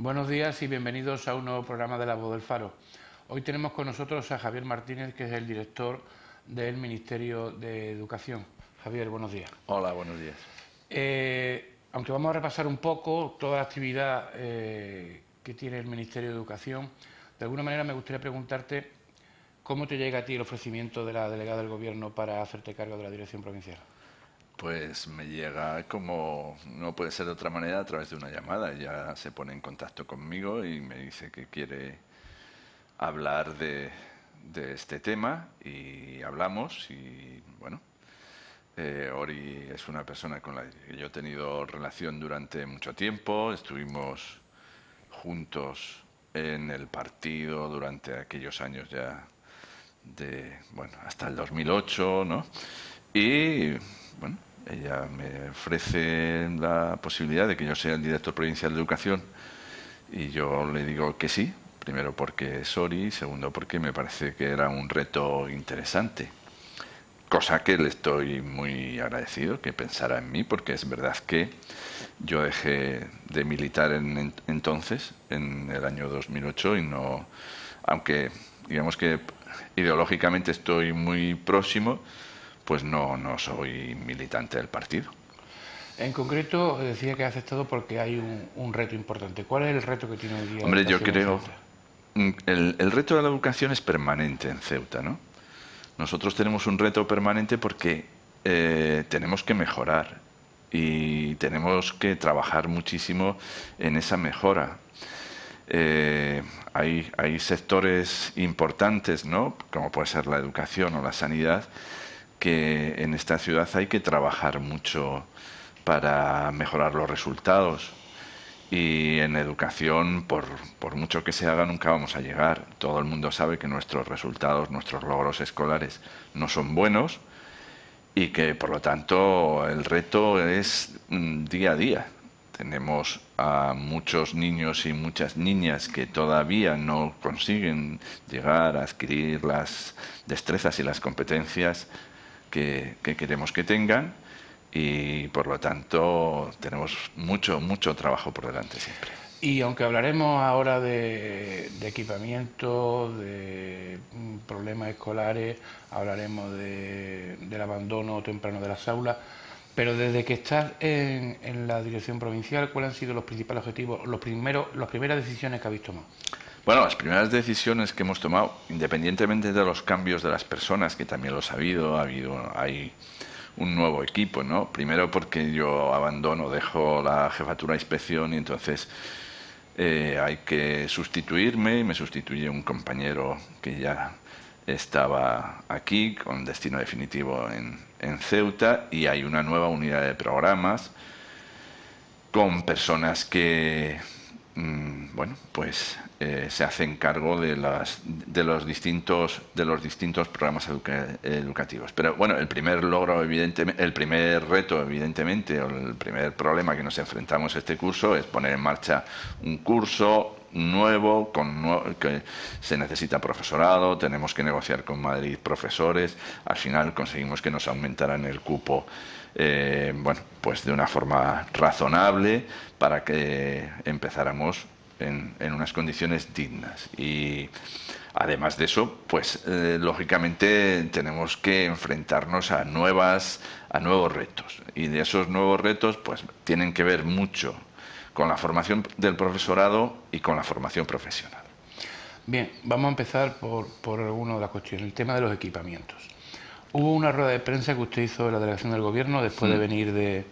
Buenos días y bienvenidos a un nuevo programa de La Voz del Faro. Hoy tenemos con nosotros a Javier Martínez, que es el director del Ministerio de Educación. Javier, buenos días. Hola, buenos días. Aunque vamos a repasar un poco toda la actividad que tiene el Ministerio de Educación, de alguna manera me gustaría preguntarte cómo te llega a ti el ofrecimiento de la delegada del Gobierno para hacerte cargo de la dirección provincial. Pues me llega, como no puede ser de otra manera, a través de una llamada. Ella se pone en contacto conmigo y me dice que quiere hablar de este tema y hablamos. Y bueno, Ori es una persona con la que yo he tenido relación durante mucho tiempo. Estuvimos juntos en el partido durante aquellos años ya hasta el 2008, ¿no? Y bueno, ella me ofrece la posibilidad de que yo sea el director provincial de educación y yo le digo que sí, primero porque es Ori, segundo porque me parece que era un reto interesante, cosa que le estoy muy agradecido que pensara en mí, porque es verdad que yo dejé de militar entonces, en el año 2008, y no, aunque digamos que ideológicamente estoy muy próximo, pues no soy militante del partido. En concreto, decía que ha aceptado porque hay un reto importante. ¿Cuál es el reto que tiene hoy día la Hombre, yo educación en creo, Ceuta? el reto de la educación es permanente en Ceuta, ¿no? Nosotros tenemos un reto permanente porque tenemos que mejorar y tenemos que trabajar muchísimo en esa mejora. Hay sectores importantes, ¿no?, como puede ser la educación o la sanidad, que en esta ciudad hay que trabajar mucho para mejorar los resultados. Y en educación, por mucho que se haga, nunca vamos a llegar. Todo el mundo sabe que nuestros resultados, nuestros logros escolares no son buenos y que, por lo tanto, el reto es día a día. Tenemos a muchos niños y muchas niñas que todavía no consiguen llegar a adquirir las destrezas y las competencias que queremos que tengan, y por lo tanto tenemos mucho trabajo por delante siempre. Y aunque hablaremos ahora de equipamiento, de problemas escolares, hablaremos del abandono temprano de las aulas, pero desde que estás en la dirección provincial, ¿cuáles han sido los principales objetivos, las primeras decisiones que habéis tomado? Bueno, las primeras decisiones que hemos tomado, independientemente de los cambios de las personas, que también los ha habido, hay un nuevo equipo, ¿no? Primero porque yo dejo la jefatura de inspección y entonces hay que sustituirme, y me sustituye un compañero que ya estaba aquí con destino definitivo en Ceuta, y hay una nueva unidad de programas con personas que se hacen cargo de los distintos programas educativos. Pero bueno, el primer logro, evidentemente, el primer reto, evidentemente, o el primer problema que nos enfrentamos a este curso es poner en marcha un curso nuevo, que se necesita profesorado, tenemos que negociar con Madrid profesores, al final conseguimos que nos aumentaran el cupo pues de una forma razonable para que empezáramos en unas condiciones dignas. Y además de eso, pues lógicamente tenemos que enfrentarnos a nuevos retos, y de esos nuevos retos pues tienen que ver mucho con la formación del profesorado y con la formación profesional. Bien, vamos a empezar por alguna de las cuestiones, el tema de los equipamientos. Hubo una rueda de prensa que usted hizo en la delegación del Gobierno después de venir de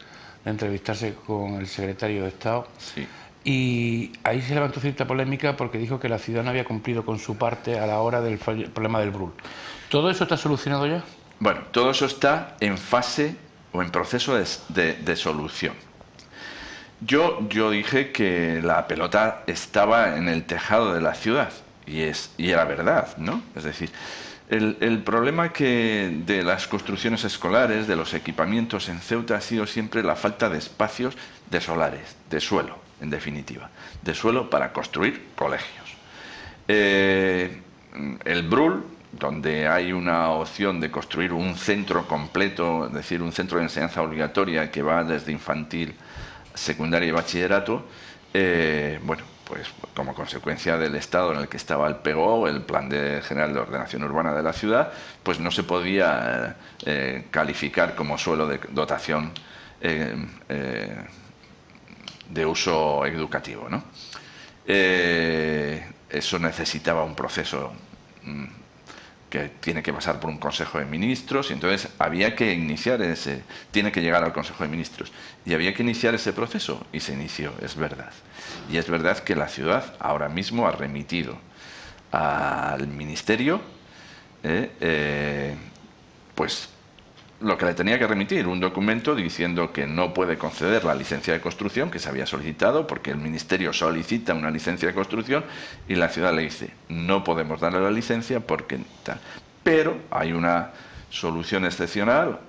entrevistarse con el secretario de Estado. Sí. Y ahí se levantó cierta polémica porque dijo que la ciudad no había cumplido con su parte a la hora del problema del Brul. ¿Todo eso está solucionado ya? Bueno, todo eso está en fase o en proceso de solución. Yo dije que la pelota estaba en el tejado de la ciudad, y era verdad, ¿no? Es decir, el problema de las construcciones escolares, de los equipamientos en Ceuta, ha sido siempre la falta de espacios de solares, de suelo, en definitiva, de suelo para construir colegios. El Brul, donde hay una opción de construir un centro completo, es decir, un centro de enseñanza obligatoria que va desde infantil, secundaria y bachillerato, pues como consecuencia del estado en el que estaba el PGO, el Plan General de Ordenación Urbana de la ciudad, pues no se podía calificar como suelo de dotación de uso educativo, ¿no? Eso necesitaba un proceso que tiene que pasar por un Consejo de Ministros, y entonces había que iniciar tiene que llegar al Consejo de Ministros, y había que iniciar ese proceso, y se inició, es verdad. Y es verdad que la ciudad ahora mismo ha remitido al Ministerio pues lo que le tenía que remitir, un documento diciendo que no puede conceder la licencia de construcción que se había solicitado, porque el Ministerio solicita una licencia de construcción y la ciudad le dice, no podemos darle la licencia porque tal. Pero hay una solución excepcional,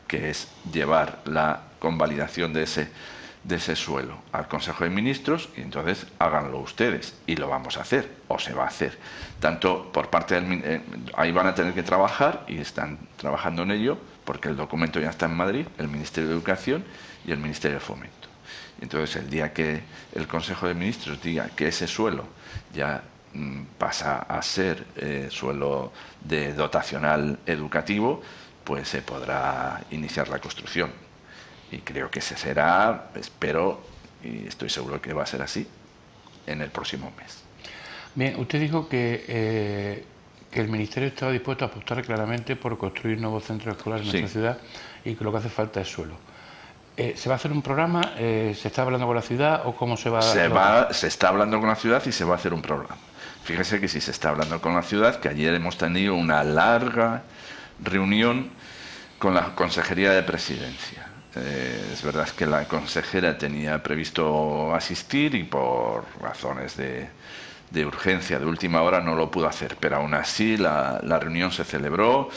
que es llevar la convalidación de ese suelo al Consejo de Ministros, y entonces háganlo ustedes, y lo vamos a hacer, o se va a hacer. Tanto por parte del... ahí van a tener que trabajar, y están trabajando en ello, porque el documento ya está en Madrid, el Ministerio de Educación y el Ministerio de Fomento. Entonces, el día que el Consejo de Ministros diga que ese suelo ya pasa a ser suelo de dotacional educativo, pues se podrá iniciar la construcción. Y creo que ese será, espero, y estoy seguro que va a ser así, en el próximo mes. Bien, usted dijo que el Ministerio estaba dispuesto a apostar claramente por construir nuevos centros escolares en nuestra ciudad, y que lo que hace falta es suelo. ¿Se va a hacer un programa? ¿Se está hablando con la ciudad o cómo se va a...? Se está hablando con la ciudad y se va a hacer un programa. Fíjese que si se está hablando con la ciudad, que ayer hemos tenido una larga reunión con la Consejería de Presidencia. Es verdad que la consejera tenía previsto asistir y por razones de urgencia de última hora no lo pudo hacer, pero aún así la reunión se celebró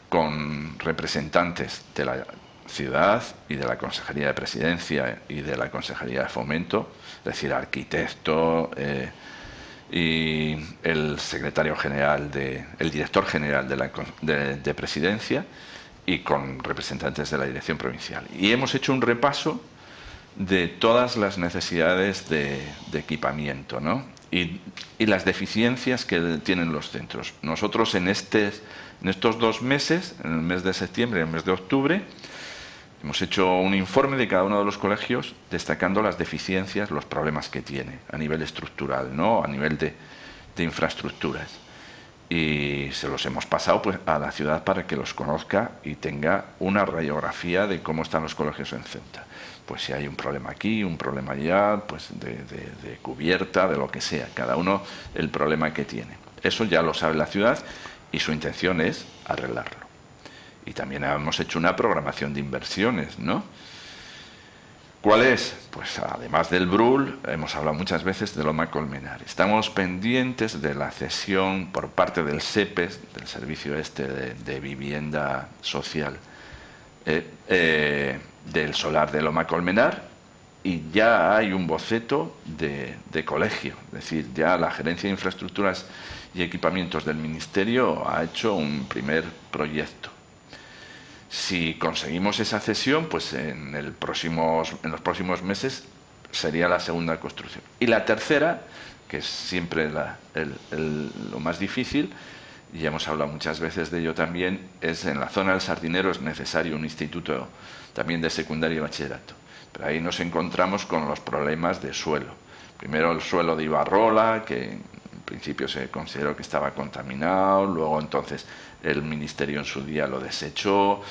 con representantes de la ciudad y de la Consejería de Presidencia y de la Consejería de Fomento, es decir, arquitecto y el secretario general, el director general de Presidencia, y con representantes de la Dirección Provincial. Y hemos hecho un repaso de todas las necesidades de equipamiento, ¿no? Y las deficiencias que tienen los centros. Nosotros en estos 2 meses, en el mes de septiembre y el mes de octubre, hemos hecho un informe de cada uno de los colegios destacando las deficiencias, los problemas que tiene a nivel estructural, ¿no? A nivel de infraestructuras. Y se los hemos pasado pues a la ciudad para que los conozca y tenga una radiografía de cómo están los colegios en Ceuta. Pues si hay un problema aquí, un problema allá, pues de cubierta, de lo que sea, cada uno el problema que tiene. Eso ya lo sabe la ciudad y su intención es arreglarlo. Y también hemos hecho una programación de inversiones, ¿no? ¿Cuál es? Pues además del BRUL, hemos hablado muchas veces de Loma Colmenar. Estamos pendientes de la cesión por parte del SEPES, del Servicio de Vivienda Social, del solar de Loma Colmenar, y ya hay un boceto de colegio. Es decir, ya la Gerencia de Infraestructuras y Equipamientos del Ministerio ha hecho un primer proyecto. Si conseguimos esa cesión, pues en los próximos meses sería la segunda construcción. Y la tercera, que es siempre lo más difícil, y ya hemos hablado muchas veces de ello también, es en la zona del Sardinero. Es necesario un instituto también de secundaria y bachillerato. Pero ahí nos encontramos con los problemas de suelo. Primero el suelo de Ibarrola, que en principio se consideró que estaba contaminado, luego entonces el Ministerio en su día lo desechó,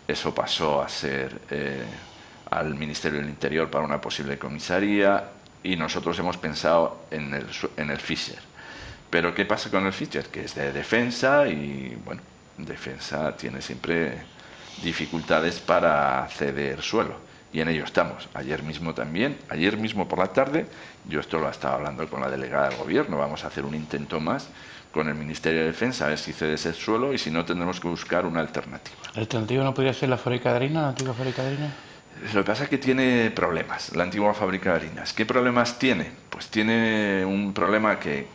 eso pasó a ser al Ministerio del Interior para una posible comisaría, y nosotros hemos pensado en el Fisher. Pero ¿qué pasa con el Fisher? Que es de defensa, y bueno, defensa tiene siempre dificultades para ceder suelo, y en ello estamos. Ayer mismo por la tarde, yo esto lo estaba hablando con la delegada del Gobierno, vamos a hacer un intento más con el Ministerio de Defensa, a ver si cede ese suelo, y si no tendremos que buscar una alternativa. ¿La alternativa no podría ser la fábrica de harina, la antigua fábrica de harina? Lo que pasa es que tiene problemas, la antigua fábrica de harinas. ¿Qué problemas tiene? Pues tiene un problema que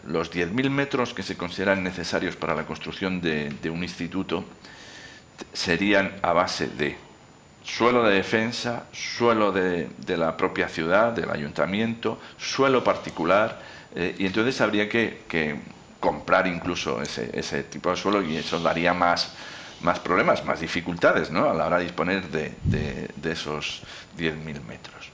los 10.000 metros que se consideran necesarios para la construcción de un instituto serían a base de suelo de defensa, suelo de la propia ciudad, del ayuntamiento, suelo particular, y entonces habría que comprar incluso ese tipo de suelo, y eso daría más problemas, más dificultades, ¿no?, a la hora de disponer de esos 10.000 metros.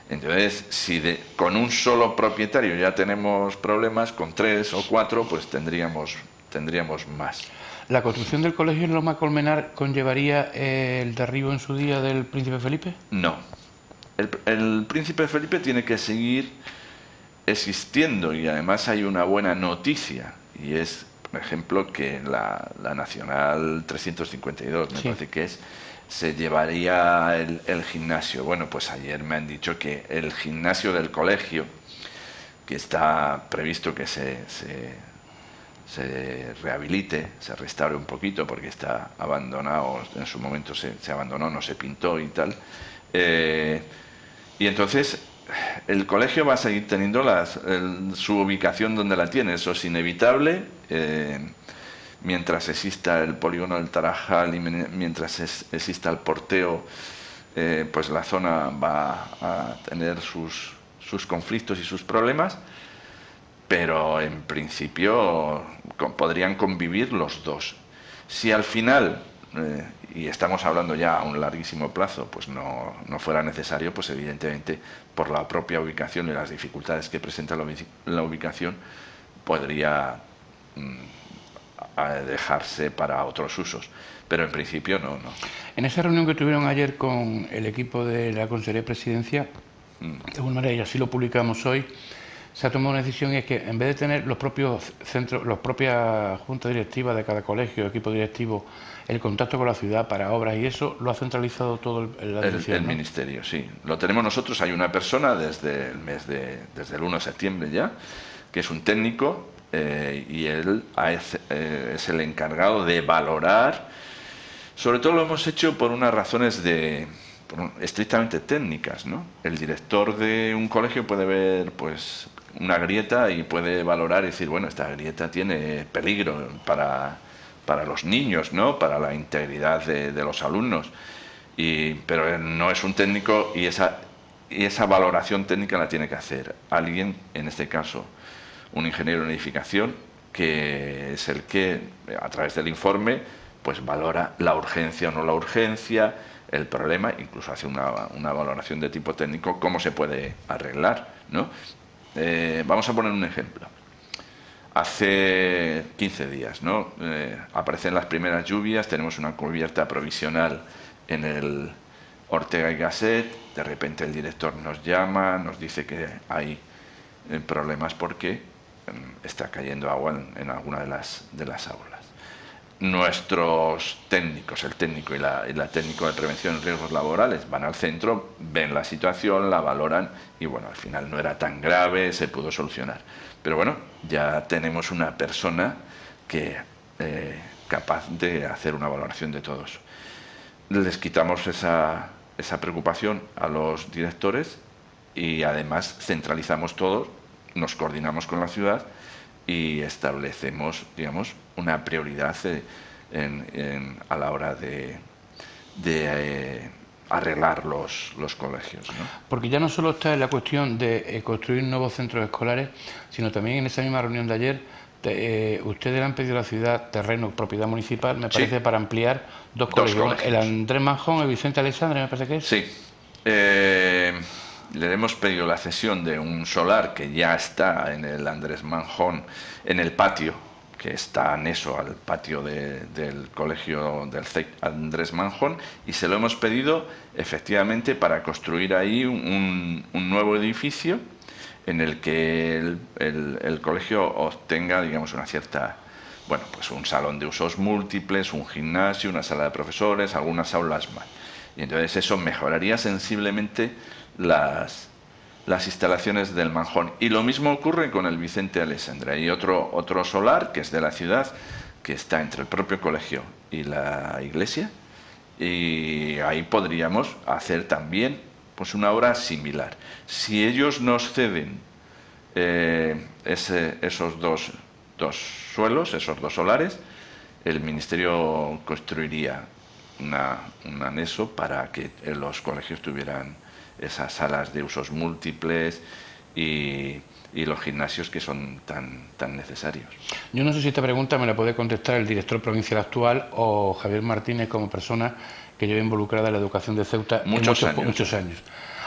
Entonces, si con un solo propietario ya tenemos problemas, con 3 o 4 pues tendríamos más. ¿La construcción del colegio en Loma Colmenar conllevaría el derribo en su día del Príncipe Felipe? No. El Príncipe Felipe tiene que seguir existiendo, y además hay una buena noticia, y es, por ejemplo, que la Nacional 352, me parece que se llevaría el gimnasio. Bueno, pues ayer me han dicho que el gimnasio del colegio, que está previsto que se rehabilite, se restaure un poquito porque está abandonado, en su momento se abandonó, no se pintó y tal, y entonces el colegio va a seguir teniendo su ubicación donde la tiene. Eso es inevitable, mientras exista el polígono del Tarajal y mientras exista el porteo, pues la zona va a tener sus conflictos y sus problemas, pero en principio podrían convivir los dos. Si al final, y estamos hablando ya a un larguísimo plazo, pues no fuera necesario, pues evidentemente por la propia ubicación y las dificultades que presenta la ubicación, podría dejarse para otros usos, pero en principio no. En esa reunión que tuvieron ayer con el equipo de la Consejería de Presidencia, de alguna manera, y así lo publicamos hoy, se ha tomado una decisión, y es que en vez de tener los propios centros, las propias juntas directivas de cada colegio, equipo directivo, el contacto con la ciudad para obras y eso, lo ha centralizado todo la dirección, el ¿no? ministerio, sí. Lo tenemos nosotros. Hay una persona desde el 1 de septiembre ya, que es un técnico, y él es el encargado de valorar. Sobre todo lo hemos hecho por unas razones estrictamente técnicas, ¿no? El director de un colegio puede ver, pues, una grieta y puede valorar y decir, bueno, esta grieta tiene peligro para los niños, ¿no?, para la integridad de los alumnos, pero él no es un técnico, y esa valoración técnica la tiene que hacer alguien, en este caso un ingeniero en edificación, que es el que, a través del informe, pues valora la urgencia o no la urgencia, el problema, incluso hace una valoración de tipo técnico, cómo se puede arreglar, ¿no? Vamos a poner un ejemplo. Hace 15 días, ¿no?, aparecen las primeras lluvias, tenemos una cubierta provisional en el Ortega y Gasset. De repente el director nos llama, nos dice que hay problemas porque está cayendo agua en alguna de las aulas. Nuestros técnicos, el técnico y la técnico de prevención de riesgos laborales, van al centro, ven la situación, la valoran, y bueno, al final no era tan grave, se pudo solucionar. Pero bueno, ya tenemos una persona que capaz de hacer una valoración de todo eso. Les quitamos esa preocupación a los directores, y además centralizamos todo, nos coordinamos con la ciudad y establecemos, digamos, una prioridad a la hora de arreglar los colegios, ¿no? Porque ya no solo está en la cuestión de construir nuevos centros escolares, sino también en esa misma reunión de ayer, ustedes le han pedido a la ciudad terreno, propiedad municipal, me parece, para ampliar dos colegios. El Andrés Manjón, el Vicente Alessandre, me parece que es. Sí. Le hemos pedido la cesión de un solar que ya está en el Andrés Manjón, en el patio, que está anexo al patio del colegio del CEIC Andrés Manjón, y se lo hemos pedido efectivamente para construir ahí un nuevo edificio en el que el colegio obtenga, digamos, una cierta, bueno, pues un salón de usos múltiples, un gimnasio, una sala de profesores, algunas aulas más. Y entonces eso mejoraría sensiblemente las instalaciones del Manjón. Y lo mismo ocurre con el Vicente Alessandre. Hay otro solar, que es de la ciudad, que está entre el propio colegio y la iglesia, y ahí podríamos hacer también, pues, una obra similar. Si ellos nos ceden esos dos suelos, esos dos solares, el ministerio construiría un anexo para que los colegios tuvieran esas salas de usos múltiples y los gimnasios que son tan necesarios. Yo no sé si esta pregunta me la puede contestar el director provincial actual o Javier Martínez como persona que lleva involucrada en la educación de Ceuta muchos años.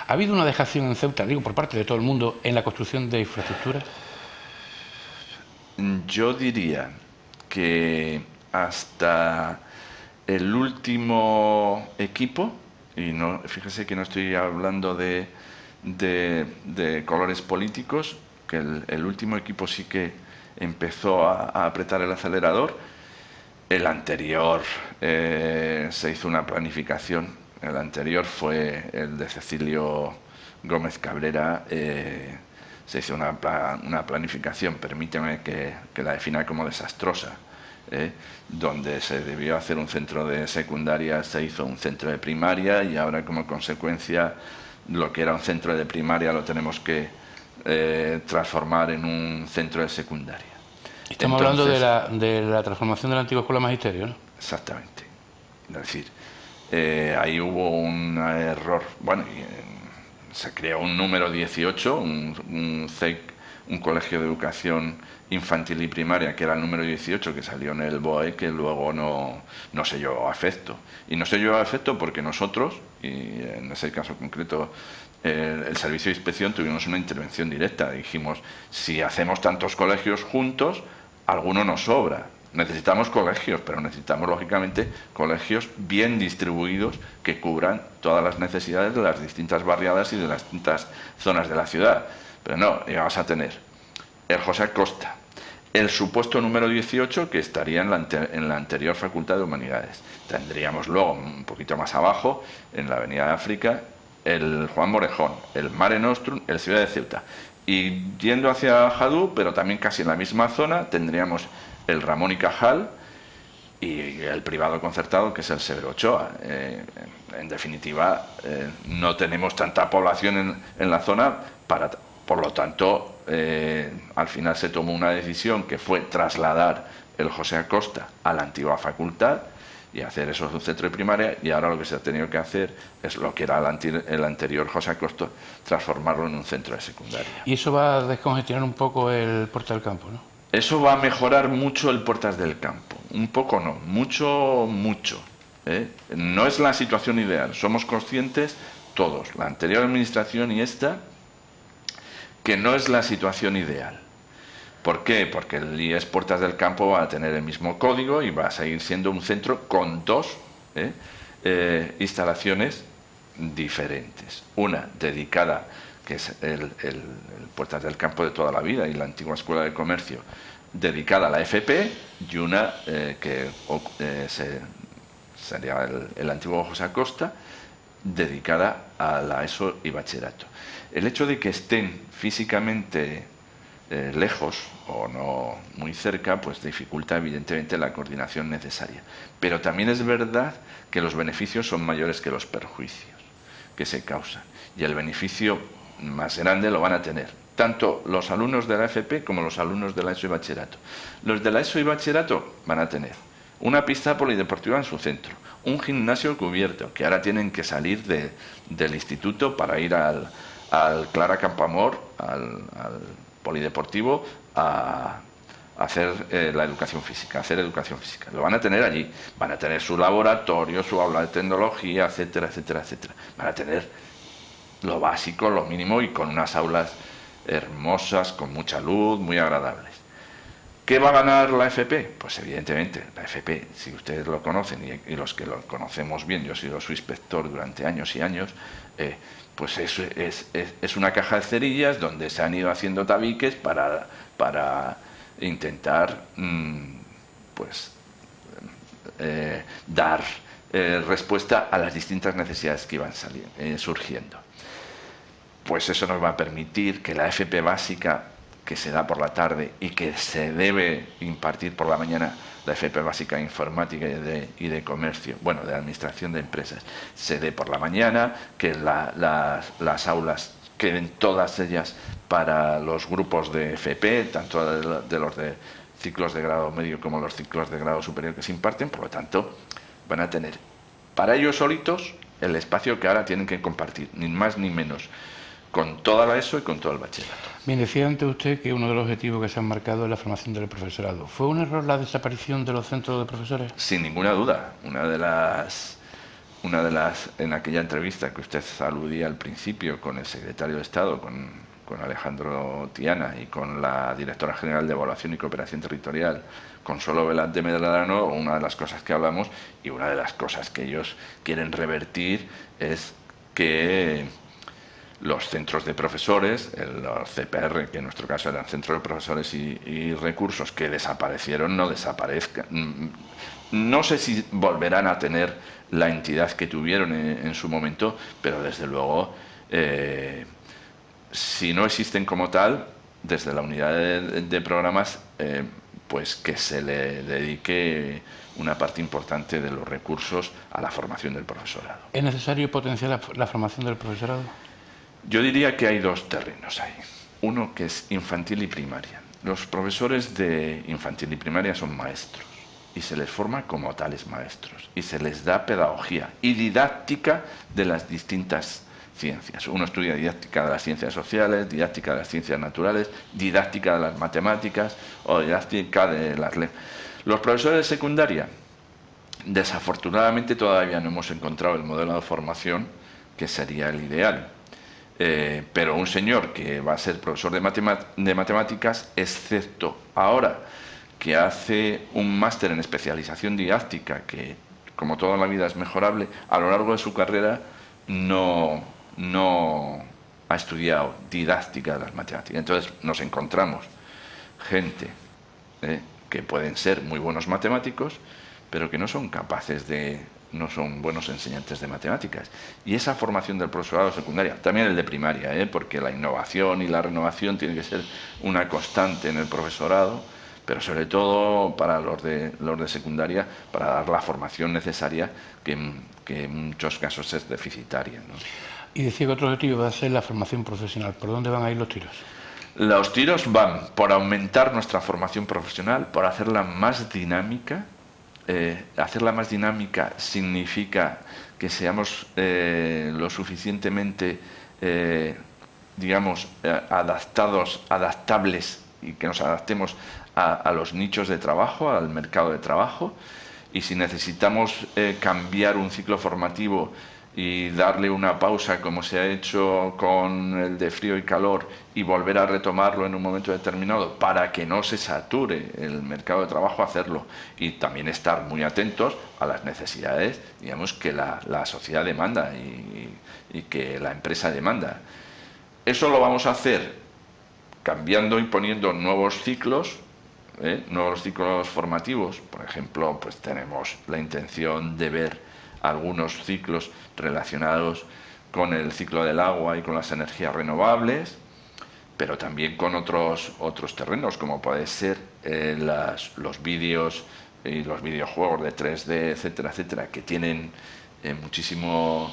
¿Ha habido una dejación en Ceuta, digo, por parte de todo el mundo, en la construcción de infraestructuras? Yo diría que hasta el último equipo, y no, fíjese que no estoy hablando de colores políticos, que el último equipo sí que empezó a apretar el acelerador. El anterior se hizo una planificación, el anterior fue el de Cecilio Gómez Cabrera, se hizo una planificación, permíteme que la defina como desastrosa, donde se debió hacer un centro de secundaria, se hizo un centro de primaria y ahora como consecuencia lo que era un centro de primaria lo tenemos que transformar en un centro de secundaria. Estamos hablando de la transformación de la antigua escuela magisterio, ¿no? Exactamente. Es decir, ahí hubo un error. Bueno, se creó un número 18, un CEIC, un colegio de educación infantil y primaria, que era el número 18, que salió en el BOE, que luego no se llevó a efecto. Y no se llevó a efecto porque nosotros, y en ese caso concreto el servicio de inspección, tuvimos una intervención directa. Dijimos, si hacemos tantos colegios juntos, alguno nos sobra. Necesitamos colegios, pero necesitamos lógicamente colegios bien distribuidos que cubran todas las necesidades de las distintas barriadas y de las distintas zonas de la ciudad. Pero no, íbamos a tener el José Acosta, el supuesto número 18 que estaría en la anterior Facultad de Humanidades. Tendríamos luego, un poquito más abajo, en la Avenida de África, el Juan Morejón, el Mare Nostrum, el Ciudad de Ceuta. Y yendo hacia Jadú, pero también casi en la misma zona, tendríamos el Ramón y Cajal y el privado concertado, que es el Severo Ochoa. En definitiva, no tenemos tanta población en la zona, por lo tanto, al final se tomó una decisión que fue trasladar el José Acosta a la antigua facultad y hacer eso un centro de primaria, y ahora lo que se ha tenido que hacer es lo que era el anterior José Acosta, transformarlo en un centro de secundaria. Y eso va a descongestionar un poco el Puerta del Campo, ¿no? Eso va a mejorar mucho el Puertas del Campo. Un poco no, mucho. No es la situación ideal. Somos conscientes todos, la anterior administración y esta, que no es la situación ideal. ¿Por qué? Porque el IES Puertas del Campo va a tener el mismo código y va a seguir siendo un centro con dos instalaciones diferentes. Una dedicada, que es el Puertas del Campo de toda la vida y la antigua Escuela de Comercio, dedicada a la FP, y una que sería el antiguo José Acosta, dedicada a la ESO y bachillerato. El hecho de que estén físicamente lejos o no muy cerca, pues dificulta evidentemente la coordinación necesaria. Pero también es verdad que los beneficios son mayores que los perjuicios que se causan. Y el beneficio más grande lo van a tener tanto los alumnos de la FP como los alumnos de la ESO y bachillerato. Los de la ESO y bachillerato van a tener una pista polideportiva en su centro, un gimnasio cubierto, que ahora tienen que salir del instituto para ir al Clara Campoamor, al polideportivo, a hacer la educación física, Lo van a tener allí, van a tener su laboratorio, su aula de tecnología, etcétera, etcétera, etcétera. Van a tener lo básico, lo mínimo, y con unas aulas hermosas, con mucha luz, muy agradables. ¿Qué va a ganar la FP? Pues evidentemente, la FP, si ustedes lo conocen y los que lo conocemos bien, yo he sido su inspector durante años y años, pues es una caja de cerillas donde se han ido haciendo tabiques para intentar dar respuesta a las distintas necesidades que iban surgiendo. Pues eso nos va a permitir que la FP básica, que se da por la tarde y que se debe impartir por la mañana, la FP básica de informática y de comercio, bueno, de administración de empresas, se dé por la mañana, que las aulas queden todas ellas para los grupos de FP, tanto de los de ciclos de grado medio como los ciclos de grado superior que se imparten. Por lo tanto, van a tener para ellos solitos el espacio que ahora tienen que compartir, ni más ni menos, con toda la ESO y con todo el bachillerato. Bien, decía antes usted que uno de los objetivos que se han marcado es la formación del profesorado. ¿Fue un error la desaparición de los centros de profesores? Sin ninguna duda. Una de las, en aquella entrevista que usted aludía al principio con el secretario de Estado, con Alejandro Tiana y con la directora general de Evaluación y Cooperación Territorial, Consuelo Velázquez Medrano, una de las cosas que hablamos y una de las cosas que ellos quieren revertir es que los centros de profesores, los CPR, que en nuestro caso eran centros de profesores y recursos que desaparecieron, no desaparezcan. No sé si volverán a tener la entidad que tuvieron en su momento, pero desde luego, si no existen como tal, desde la unidad de programas, pues que se le dedique una parte importante de los recursos a la formación del profesorado. ¿Es necesario potenciar la formación del profesorado? Yo diría que hay dos terrenos ahí. Uno que es infantil y primaria. Los profesores de infantil y primaria son maestros y se les forma como tales maestros y se les da pedagogía y didáctica de las distintas ciencias. Uno estudia didáctica de las ciencias sociales, didáctica de las ciencias naturales, didáctica de las matemáticas o didáctica de las lenguas. Los profesores de secundaria, desafortunadamente todavía no hemos encontrado el modelo de formación que sería el ideal. Pero un señor que va a ser profesor de matemáticas, excepto ahora que hace un máster en especialización didáctica, que como toda la vida es mejorable, a lo largo de su carrera no ha estudiado didáctica de las matemáticas. Entonces nos encontramos gente que pueden ser muy buenos matemáticos, pero que no son capaces no son buenos enseñantes de matemáticas. Y esa formación del profesorado secundaria, también el de primaria, porque la innovación y la renovación tiene que ser una constante en el profesorado, pero sobre todo para los de secundaria, para dar la formación necesaria, que en muchos casos es deficitaria, ¿no? Y decía que otro objetivo va a ser la formación profesional. ¿Por dónde van a ir los tiros? Los tiros van por aumentar nuestra formación profesional, por hacerla más dinámica. Hacerla más dinámica significa que seamos lo suficientemente, adaptables y que nos adaptemos a los nichos de trabajo, al mercado de trabajo. Y si necesitamos cambiar un ciclo formativo y darle una pausa, como se ha hecho con el de frío y calor, y volver a retomarlo en un momento determinado para que no se sature el mercado de trabajo, hacerlo. Y también estar muy atentos a las necesidades, digamos, que la sociedad demanda y que la empresa demanda. Eso lo vamos a hacer cambiando y poniendo nuevos ciclos formativos. Por ejemplo, pues tenemos la intención de ver algunos ciclos relacionados con el ciclo del agua y con las energías renovables, pero también con otros terrenos, como puede ser los vídeos y los videojuegos de 3D, etcétera, etcétera, que tienen muchísimo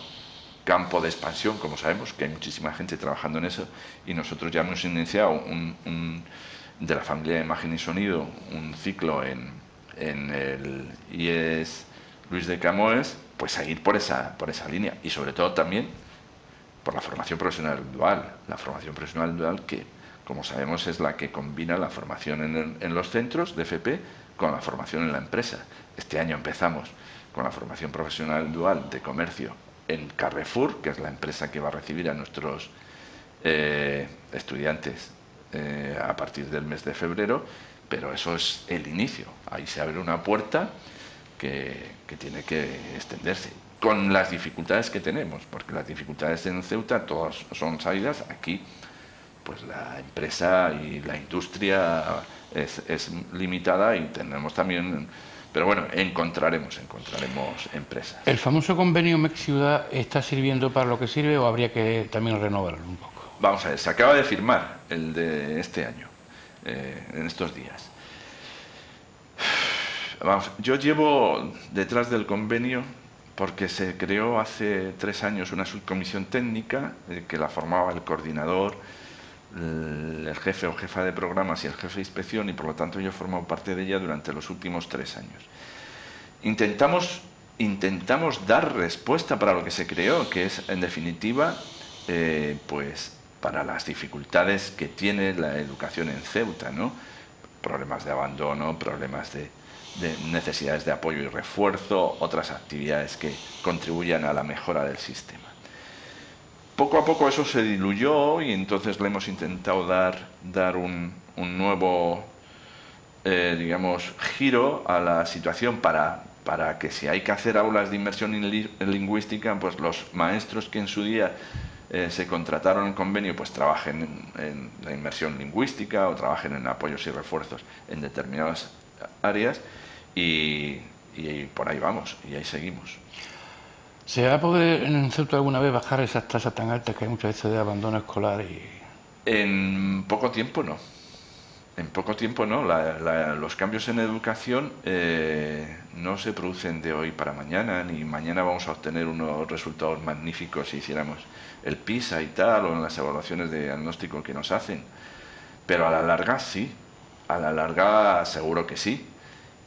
campo de expansión, como sabemos, que hay muchísima gente trabajando en eso, y nosotros ya hemos iniciado de la familia de imagen y sonido, un ciclo en el IES Luis de Camões, pues a ir por esa línea, y sobre todo también por la formación profesional dual. La formación profesional dual que, como sabemos, es la que combina la formación en los centros de FP con la formación en la empresa. Este año empezamos con la formación profesional dual de comercio en Carrefour, que es la empresa que va a recibir a nuestros estudiantes a partir del mes de febrero, pero eso es el inicio. Ahí se abre una puerta que tiene que extenderse, con las dificultades que tenemos, porque las dificultades en Ceuta todas son sabidas. Aquí pues la empresa y la industria es limitada y tenemos también, pero bueno, encontraremos empresas. ¿El famoso convenio MEC Ciudad está sirviendo para lo que sirve o habría que también renovarlo un poco? Vamos a ver, se acaba de firmar el de este año, en estos días. Vamos, yo llevo detrás del convenio porque se creó hace 3 años una subcomisión técnica que la formaba el coordinador, el jefe o jefa de programas y el jefe de inspección, y por lo tanto yo he formado parte de ella durante los últimos 3 años. Intentamos intentamos dar respuesta para lo que se creó, que es, en definitiva, pues para las dificultades que tiene la educación en Ceuta, ¿no? Problemas de abandono, problemas de necesidades de apoyo y refuerzo, otras actividades que contribuyan a la mejora del sistema. Poco a poco eso se diluyó y entonces le hemos intentado dar un nuevo, digamos, giro a la situación para que si hay que hacer aulas de inmersión lingüística, pues los maestros que en su día se contrataron en convenio, pues trabajen en la inmersión lingüística o trabajen en apoyos y refuerzos en determinadas áreas y por ahí vamos, y ahí seguimos. ¿Se va a poder en Ceuta alguna vez bajar esas tasas tan altas que hay muchas veces de abandono escolar? En poco tiempo no. En poco tiempo no. Los cambios en educación no se producen de hoy para mañana, ni mañana vamos a obtener unos resultados magníficos si hiciéramos el PISA y tal, o en las evaluaciones de diagnóstico que nos hacen. Pero a la larga sí, a la larga seguro que sí.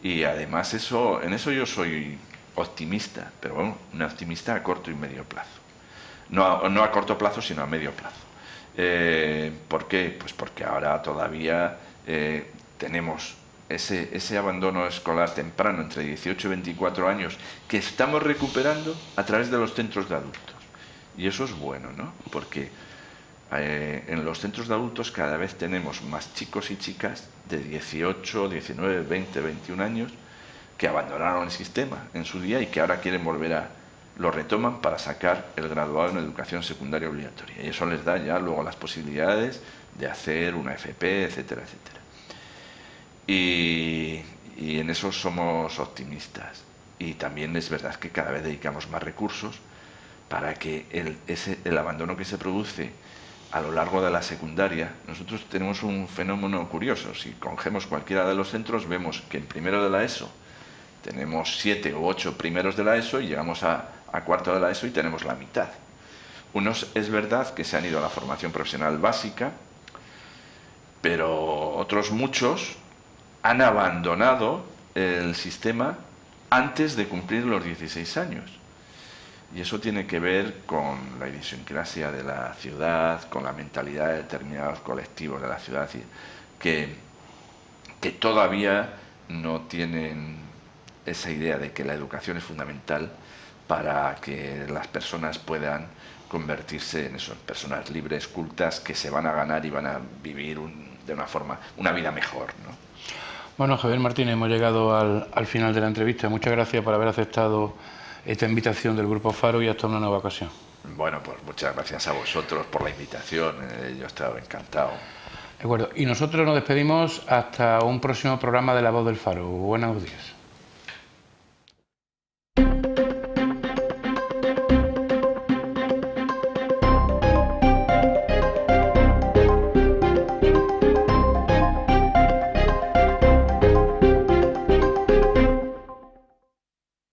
Y además en eso yo soy optimista, pero bueno, un optimista a corto y medio plazo. No a corto plazo, sino a medio plazo. ¿Por qué? Pues porque ahora todavía tenemos ese abandono escolar temprano, entre 18 y 24 años, que estamos recuperando a través de los centros de adultos. Y eso es bueno, ¿no? Porque en los centros de adultos cada vez tenemos más chicos y chicas de 18, 19, 20, 21 años que abandonaron el sistema en su día y que ahora quieren lo retoman para sacar el graduado en educación secundaria obligatoria. Y eso les da ya luego las posibilidades de hacer una FP, etcétera, etcétera. Y en eso somos optimistas. Y también es verdad que cada vez dedicamos más recursos para que el abandono que se produce a lo largo de la secundaria. Nosotros tenemos un fenómeno curioso. Si cogemos cualquiera de los centros, vemos que en primero de la ESO tenemos 7 u 8 primeros de la ESO y llegamos a cuarto de la ESO y tenemos la mitad. Unos es verdad que se han ido a la formación profesional básica, pero otros muchos han abandonado el sistema antes de cumplir los 16 años. Y eso tiene que ver con la idiosincrasia de la ciudad, con la mentalidad de determinados colectivos de la ciudad, que todavía no tienen esa idea de que la educación es fundamental para que las personas puedan convertirse en esas personas libres, cultas, que se van a ganar y van a vivir de una forma, una vida mejor, ¿no? Bueno, Javier Martínez, hemos llegado al final de la entrevista. Muchas gracias por haber aceptado esta invitación del Grupo Faro y hasta una nueva ocasión. Bueno, pues muchas gracias a vosotros por la invitación. Yo he estado encantado. De acuerdo. Y nosotros nos despedimos hasta un próximo programa de La Voz del Faro. Buenos días.